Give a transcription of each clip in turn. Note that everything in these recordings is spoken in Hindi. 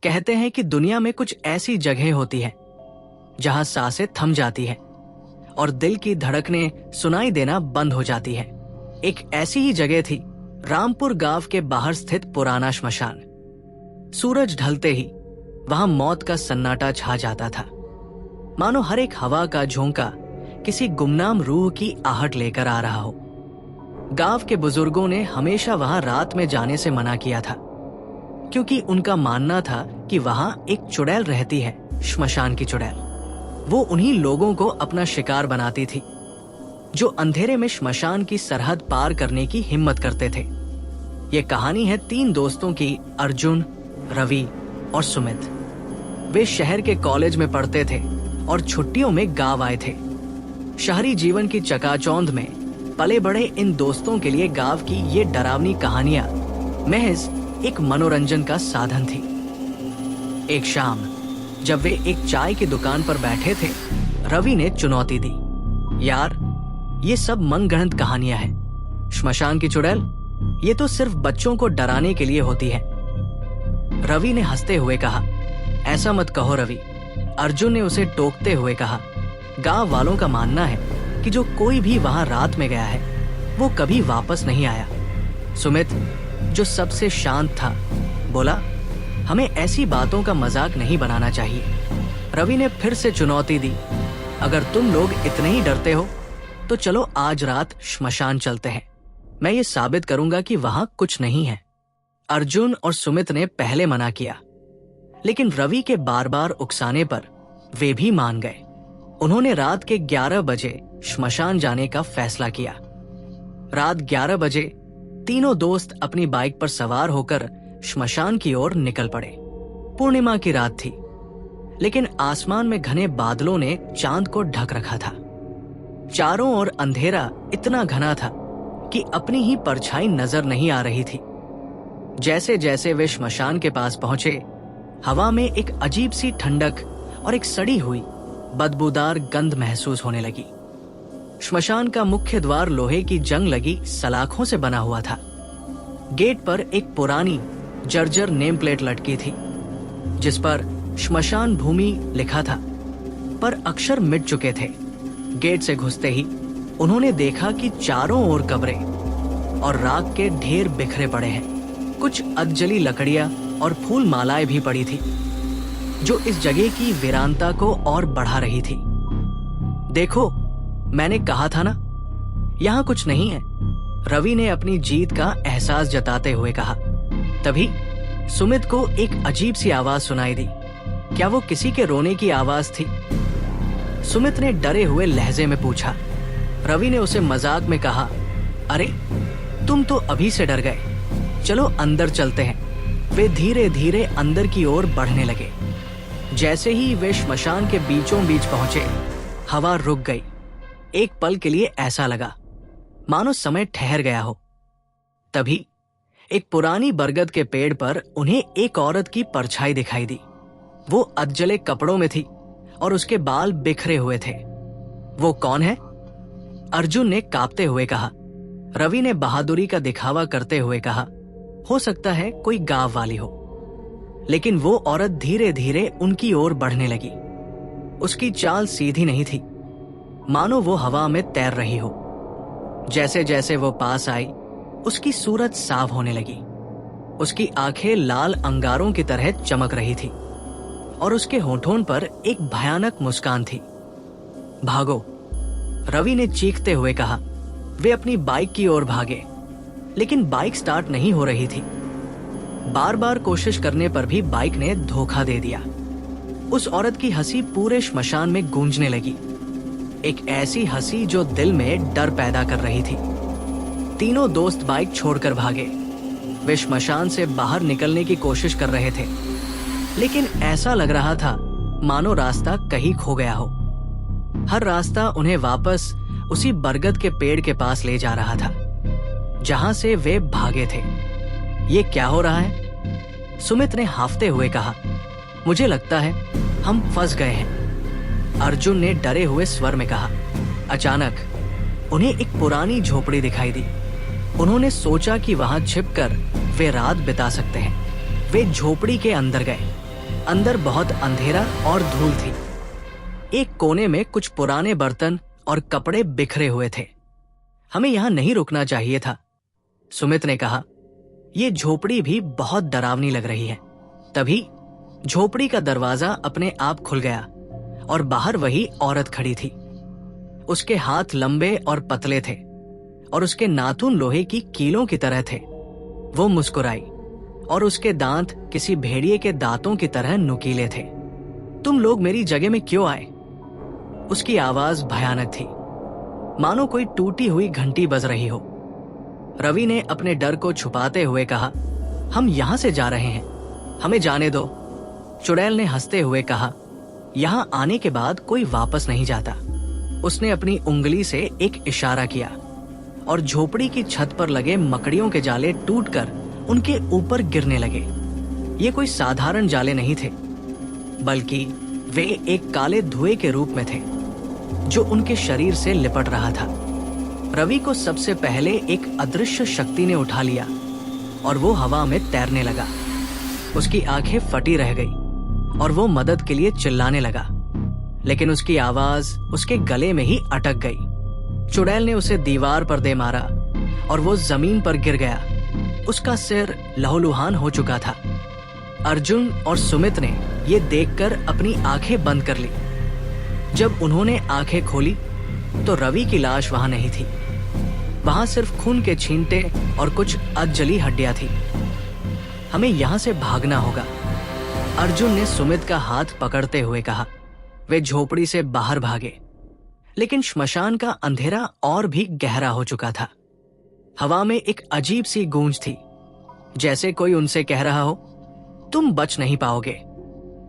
कहते हैं कि दुनिया में कुछ ऐसी जगह होती है जहां सांसें थम जाती है और दिल की धड़कनें सुनाई देना बंद हो जाती है। एक ऐसी ही जगह थी रामपुर गांव के बाहर स्थित पुराना श्मशान। सूरज ढलते ही वहां मौत का सन्नाटा छा जाता था, मानो हर एक हवा का झोंका किसी गुमनाम रूह की आहट लेकर आ रहा हो। गांव के बुजुर्गों ने हमेशा वहां रात में जाने से मना किया था, क्योंकि उनका मानना था कि वहां एक चुड़ैल रहती है, श्मशान की चुड़ैल। वो उन्हीं लोगों को अपना शिकार बनाती थी जो अंधेरे में श्मशान की सरहद पार करने की हिम्मत करते थे। ये कहानी है 3 दोस्तों की, अर्जुन, रवि और सुमित। वे शहर के कॉलेज में पढ़ते थे और छुट्टियों में गांव आए थे। शहरी जीवन की चकाचौंध में पले बड़े इन दोस्तों के लिए गांव की ये डरावनी कहानियां महज एक मनोरंजन का साधन थी। एक शाम जब वे एक चाय की दुकान पर बैठे थे, रवि ने चुनौती दी, यार ये सब मनगढ़ंत कहानियां हैं। श्मशान की चुड़ैल ये तो सिर्फ बच्चों को डराने के लिए होती है। रवि ने हंसते हुए कहा, ऐसा मत कहो रवि। अर्जुन ने उसे टोकते हुए कहा, गांव वालों का मानना है कि जो कोई भी वहां रात में गया है वो कभी वापस नहीं आया। सुमित, जो सबसे शांत था, बोला, हमें ऐसी बातों का मजाक नहीं बनाना चाहिए। रवि ने फिर से चुनौती दी, अगर तुम लोग इतने ही डरते हो तो चलो आज रात श्मशान चलते हैं। मैं ये साबित करूंगा कि वहां कुछ नहीं है। अर्जुन और सुमित ने पहले मना किया, लेकिन रवि के बार बार उकसाने पर वे भी मान गए। उन्होंने रात के 11 बजे श्मशान जाने का फैसला किया। रात 11 बजे तीनों दोस्त अपनी बाइक पर सवार होकर श्मशान की ओर निकल पड़े। पूर्णिमा की रात थी, लेकिन आसमान में घने बादलों ने चांद को ढक रखा था। चारों ओर अंधेरा इतना घना था कि अपनी ही परछाई नजर नहीं आ रही थी। जैसे जैसे वे श्मशान के पास पहुंचे, हवा में एक अजीब सी ठंडक और एक सड़ी हुई बदबूदार गंध महसूस होने लगी। श्मशान का मुख्य द्वार लोहे की जंग लगी सलाखों से बना हुआ था। गेट पर एक पुरानी जर्जर नेम प्लेट लटकी थी, जिस पर श्मशान भूमि लिखा था, पर अक्षर मिट चुके थे। गेट से घुसते ही उन्होंने देखा कि चारों ओर कब्रें और राख के ढेर बिखरे पड़े हैं। कुछ अधजली लकड़ियां और फूल मालाएं भी पड़ी थी, जो इस जगह की वीरानता को और बढ़ा रही थी। देखो, मैंने कहा था ना, यहां कुछ नहीं है, रवि ने अपनी जीत का एहसास जताते हुए कहा। तभी सुमित को एक अजीब सी आवाज सुनाई दी। क्या वो किसी के रोने की आवाज थी? सुमित ने डरे हुए लहजे में पूछा। रवि ने उसे मजाक में कहा, अरे तुम तो अभी से डर गए, चलो अंदर चलते हैं। वे धीरे धीरे अंदर की ओर बढ़ने लगे। जैसे ही वे श्मशान के बीचों बीच पहुंचे, हवा रुक गई। एक पल के लिए ऐसा लगा मानो समय ठहर गया हो। तभी एक पुरानी बरगद के पेड़ पर उन्हें एक औरत की परछाई दिखाई दी। वो अधजले कपड़ों में थी और उसके बाल बिखरे हुए थे। वो कौन है? अर्जुन ने कांपते हुए कहा। रवि ने बहादुरी का दिखावा करते हुए कहा, हो सकता है कोई गांव वाली हो। लेकिन वो औरत धीरे धीरे उनकी ओर बढ़ने लगी। उसकी चाल सीधी नहीं थी, मानो वो हवा में तैर रही हो। जैसे जैसे वो पास आई, उसकी सूरत साफ होने लगी। उसकी आंखें लाल अंगारों की तरह चमक रही थी और उसके होठों पर एक भयानक मुस्कान थी। भागो, रवि ने चीखते हुए कहा। वे अपनी बाइक की ओर भागे, लेकिन बाइक स्टार्ट नहीं हो रही थी। बार बार कोशिश करने पर भी बाइक ने धोखा दे दिया। उस औरत की हंसी पूरे श्मशान में गूंजने लगी, एक ऐसी हंसी जो दिल में डर पैदा कर रही थी। तीनों दोस्त बाइक छोड़कर भागे। वे श्मशान से बाहर निकलने की कोशिश कर रहे थे, लेकिन ऐसा लग रहा था मानो रास्ता कहीं खो गया हो। हर रास्ता उन्हें वापस उसी बरगद के पेड़ के पास ले जा रहा था, जहां से वे भागे थे। ये क्या हो रहा है? सुमित ने हाफते हुए कहा, मुझे लगता है हम फंस गए हैं। अर्जुन ने डरे हुए स्वर में कहा। अचानक उन्हें एक पुरानी झोपड़ी दिखाई दी। उन्होंने सोचा कि वहां छिपकर वे रात बिता सकते हैं। वे झोपड़ी के अंदर गए अंदर बहुत अंधेरा और धूल थी। एक कोने में कुछ पुराने बर्तन और कपड़े बिखरे हुए थे। हमें यहां नहीं रुकना चाहिए था, सुमित ने कहा। यह झोपड़ी भी बहुत डरावनी लग रही है। तभी झोपड़ी का दरवाजा अपने आप खुल गया और बाहर वही औरत खड़ी थी। उसके हाथ लंबे और पतले थे और उसके नाखून लोहे की कीलों की तरह थे। वो मुस्कुराई और उसके दांत किसी भेड़िए के दांतों की तरह नुकीले थे। तुम लोग मेरी जगह में क्यों आए? उसकी आवाज भयानक थी, मानो कोई टूटी हुई घंटी बज रही हो। रवि ने अपने डर को छुपाते हुए कहा, हम यहां से जा रहे हैं, हमें जाने दो। चुड़ैल ने हंसते हुए कहा, यहां आने के बाद कोई वापस नहीं जाता। उसने अपनी उंगली से एक इशारा किया और झोपड़ी की छत पर लगे मकड़ियों के जाले टूटकर उनके ऊपर गिरने लगे। ये कोई साधारण जाले नहीं थे, बल्कि वे एक काले धुएं के रूप में थे जो उनके शरीर से लिपट रहा था। रवि को सबसे पहले एक अदृश्य शक्ति ने उठा लिया और वो हवा में तैरने लगा। उसकी आंखें फटी रह गई और वो मदद के लिए चिल्लाने लगा, लेकिन उसकी आवाज उसके गले में ही अटक गई। चुड़ैल ने उसे दीवार पर दे मारा और वो जमीन पर गिर गया। उसका सिर लहूलुहान हो चुका था। अर्जुन और सुमित ने ये देखकर अपनी आंखें बंद कर ली। जब उन्होंने आंखें खोली तो रवि की लाश वहां नहीं थी। वहां सिर्फ खून के छींटे और कुछ अधजली हड्डियां थी। हमें यहां से भागना होगा, अर्जुन ने सुमित का हाथ पकड़ते हुए कहा। वे झोपड़ी से बाहर भागे, लेकिन श्मशान का अंधेरा और भी गहरा हो चुका था। हवा में एक अजीब सी गूंज थी, जैसे कोई उनसे कह रहा हो, तुम बच नहीं पाओगे।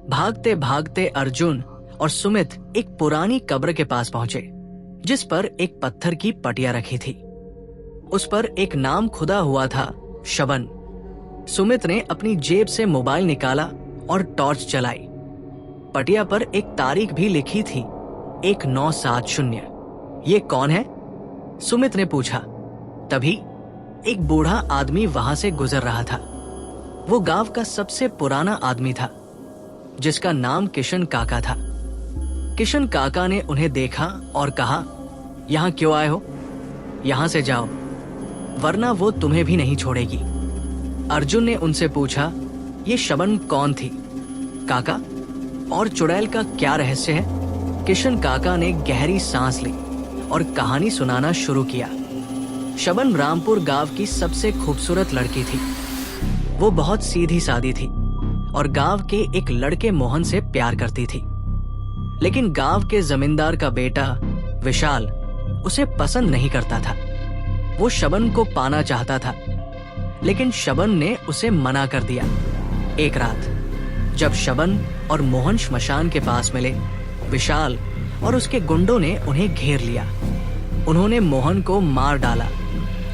भागते भागते अर्जुन और सुमित एक पुरानी कब्र के पास पहुंचे, जिस पर एक पत्थर की पटिया रखी थी। उस पर एक नाम खुदा हुआ था, शबन। सुमित ने अपनी जेब से मोबाइल निकाला और टॉर्च जलाई। पटिया पर एक तारीख भी लिखी थी, 1970। ये कौन है? सुमित ने पूछा। तभी एक बूढ़ा आदमी वहां से गुजर रहा था। वो गांव का सबसे पुराना आदमी था, जिसका नाम किशन काका था। किशन काका ने उन्हें देखा और कहा, यहां क्यों आए हो? यहां से जाओ, वरना वो तुम्हें भी नहीं छोड़ेगी। अर्जुन ने उनसे पूछा, ये शबन कौन थी? काका, और चुड़ैल का क्या रहस्य है? किशन काका ने गहरी सांस ली और कहानी सुनाना शुरू किया। शबन रामपुर गांव की सबसे खूबसूरत लड़की थी। वो बहुत सीधी सादी थी और गांव के एक लड़के मोहन से प्यार करती थी। लेकिन गांव के जमींदार का बेटा विशाल उसे पसंद नहीं करता था। वो शबन को पाना चाहता था, लेकिन शबन ने उसे मना कर दिया। एक रात जब शबन और मोहन श्मशान के पास मिले, विशाल और उसके गुंडों ने उन्हें घेर लिया। उन्होंने मोहन को मार डाला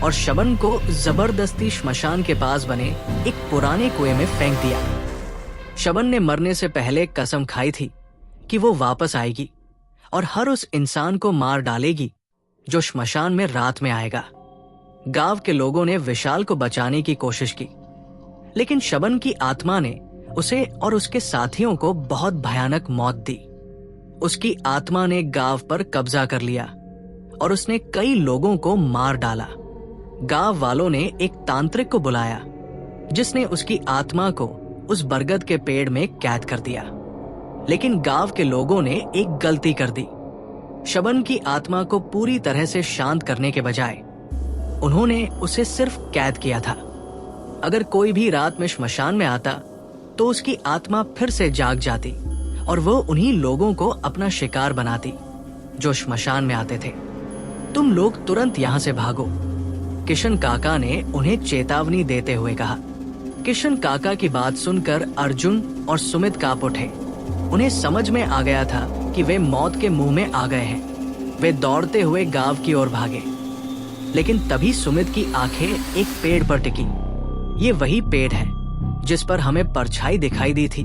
और शबन को जबरदस्ती श्मशान के पास बने एक पुराने कुएं में फेंक दिया। शबन ने मरने से पहले कसम खाई थी कि वो वापस आएगी और हर उस इंसान को मार डालेगी जो श्मशान में रात में आएगा। गांव के लोगों ने विशाल को बचाने की कोशिश की, लेकिन शबन की आत्मा ने उसे और उसके साथियों को बहुत भयानक मौत दी। उसकी आत्मा ने गांव पर कब्जा कर लिया और उसने कई लोगों को मार डाला। गांव वालों ने एक तांत्रिक को बुलाया, जिसने उसकी आत्मा को उस बरगद के पेड़ में कैद कर दिया। लेकिन गांव के लोगों ने एक गलती कर दी। शबन की आत्मा को पूरी तरह से शांत करने के बजाय उन्होंने उसे सिर्फ कैद किया था। अगर कोई भी रात में श्मशान में आता तो उसकी आत्मा फिर से जाग जाती और वो उन्हीं लोगों को अपना शिकार बनाती जो श्मशान में आते थे। तुम लोग तुरंत यहाँ से भागो, किशन काका ने उन्हें चेतावनी देते हुए कहा। किशन काका की बात सुनकर अर्जुन और सुमित कांप उठे। उन्हें समझ में आ गया था कि वे मौत के मुंह में आ गए हैं। वे दौड़ते हुए गांव की ओर भागे, लेकिन तभी सुमित की आंखें एक पेड़ पर टिकी। ये वही पेड़ है जिस पर हमें परछाई दिखाई दी थी,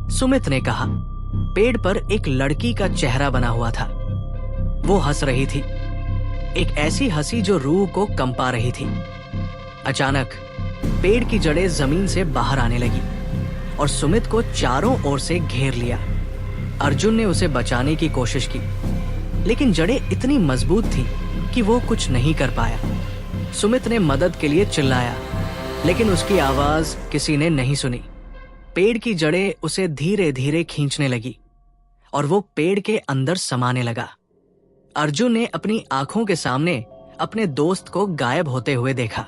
सुमित ने कहा। पेड़ पर एक लड़की का चेहरा बना हुआ था। वो हंस रही थी, एक ऐसी हंसी जो रूह को कंपा रही थी। अचानक पेड़ की जड़ें जमीन से बाहर आने लगी और सुमित को चारों ओर से घेर लिया। अर्जुन ने उसे बचाने की कोशिश की, लेकिन जड़ें इतनी मजबूत थी कि वो कुछ नहीं कर पाया। सुमित ने मदद के लिए चिल्लाया, लेकिन उसकी आवाज किसी ने नहीं सुनी। पेड़ की जड़ें उसे धीरे धीरे खींचने लगी और वो पेड़ के अंदर समाने लगा। अर्जुन ने अपनी आंखों के सामने अपने दोस्त को गायब होते हुए देखा।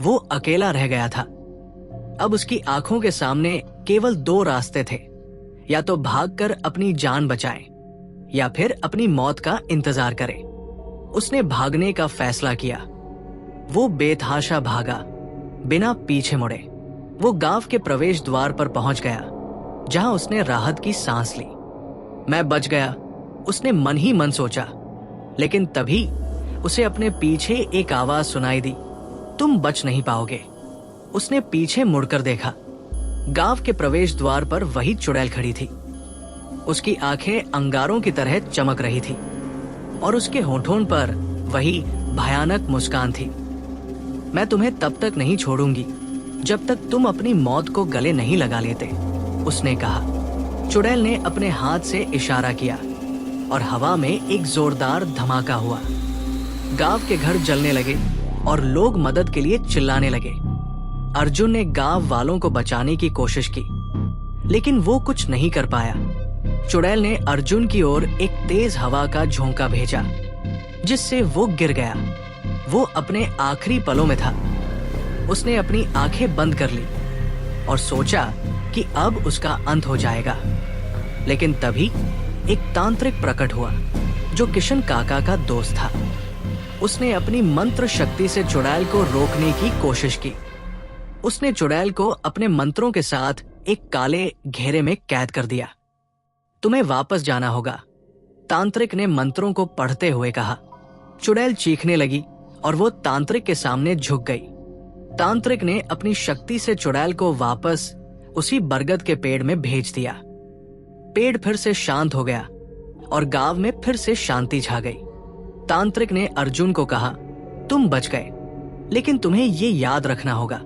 वो अकेला रह गया था। अब उसकी आंखों के सामने केवल दो रास्ते थे, या तो भागकर अपनी जान बचाए या फिर अपनी मौत का इंतजार करे। उसने भागने का फैसला किया। वो बेतहाशा भागा, बिना पीछे मुड़े। वो गांव के प्रवेश द्वार पर पहुंच गया, जहां उसने राहत की सांस ली। मैं बच गया, उसने मन ही मन सोचा। लेकिन तभी उसे अपने पीछे एक आवाज सुनाई दी, तुम बच नहीं पाओगे। उसने पीछे मुड़कर देखा। गांव के प्रवेश द्वार पर वही चुड़ैल खड़ी थी। उसकी आंखें अंगारों की तरह चमक रही थी और उसके होठों पर वही भयानक मुस्कान थी। मैं तुम्हें तब तक नहीं छोड़ूंगी जब तक तुम अपनी मौत को गले नहीं लगा लेते, उसने कहा। चुड़ैल ने अपने हाथ से इशारा किया और हवा में एक जोरदार धमाका हुआ। गांव के घर जलने लगे और लोग मदद के लिए चिल्लाने लगे। अर्जुन ने गांव वालों को बचाने की कोशिश की, लेकिन वो कुछ नहीं कर पाया। चुड़ैल ने अर्जुन की ओर एक तेज हवा का झोंका भेजा, जिससे वो गिर गया। वो अपने आखिरी पलों में था। उसने अपनी आंखें बंद कर ली और सोचा कि अब उसका अंत हो जाएगा। लेकिन तभी एक तांत्रिक प्रकट हुआ, जो किशन काका का दोस्त था। उसने अपनी मंत्र शक्ति से चुड़ैल को रोकने की कोशिश की। उसने चुड़ैल को अपने मंत्रों के साथ एक काले घेरे में कैद कर दिया। तुम्हें वापस जाना होगा, तांत्रिक ने मंत्रों को पढ़ते हुए कहा। चुड़ैल चीखने लगी और वो तांत्रिक के सामने झुक गई। तांत्रिक ने अपनी शक्ति से चुड़ैल को वापस उसी बरगद के पेड़ में भेज दिया। पेड़ फिर से शांत हो गया और गांव में फिर से शांति छा गई। तांत्रिक ने अर्जुन को कहा, तुम बच गए, लेकिन तुम्हें ये याद रखना होगा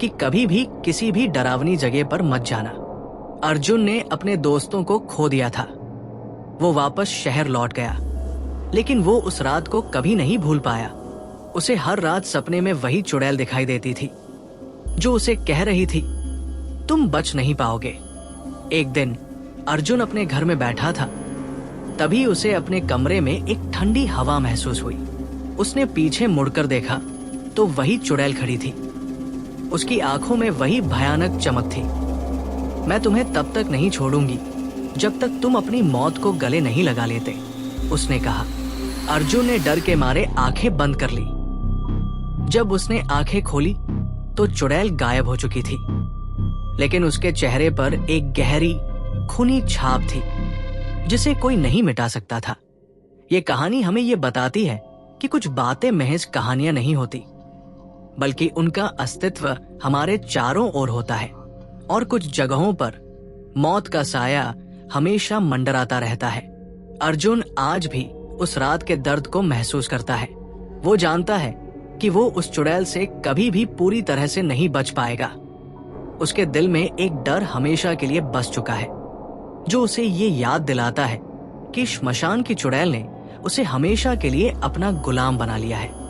कि कभी भी किसी भी डरावनी जगह पर मत जाना। अर्जुन ने अपने दोस्तों को खो दिया था। वो वापस शहर लौट गया, लेकिन वो उस रात को कभी नहीं भूल पाया। उसे हर रात सपने में वही चुड़ैल दिखाई देती थी, जो उसे कह रही थी, तुम बच नहीं पाओगे। एक दिन अर्जुन अपने घर में बैठा था, तभी उसे अपने कमरे में एक ठंडी हवा महसूस हुई। उसने पीछे मुड़कर देखा तो वही चुड़ैल खड़ी थी। उसकी आंखों में वही भयानक चमक थी। मैं तुम्हें तब तक नहीं छोड़ूंगी जब तक तुम अपनी मौत को गले नहीं लगा लेते, उसने कहा। अर्जुन ने डर के मारे आंखें बंद कर ली। जब उसने आंखें खोली तो चुड़ैल गायब हो चुकी थी, लेकिन उसके चेहरे पर एक गहरी खूनी छाप थी, जिसे कोई नहीं मिटा सकता था। ये कहानी हमें ये बताती है कि कुछ बातें महज कहानियां नहीं होती, बल्कि उनका अस्तित्व हमारे चारों ओर होता है और कुछ जगहों पर मौत का साया हमेशा मंडराता रहता है। अर्जुन आज भी उस रात के दर्द को महसूस करता है। वो जानता है कि वो उस चुड़ैल से कभी भी पूरी तरह से नहीं बच पाएगा। उसके दिल में एक डर हमेशा के लिए बस चुका है, जो उसे ये याद दिलाता है कि श्मशान की चुड़ैल ने उसे हमेशा के लिए अपना गुलाम बना लिया है।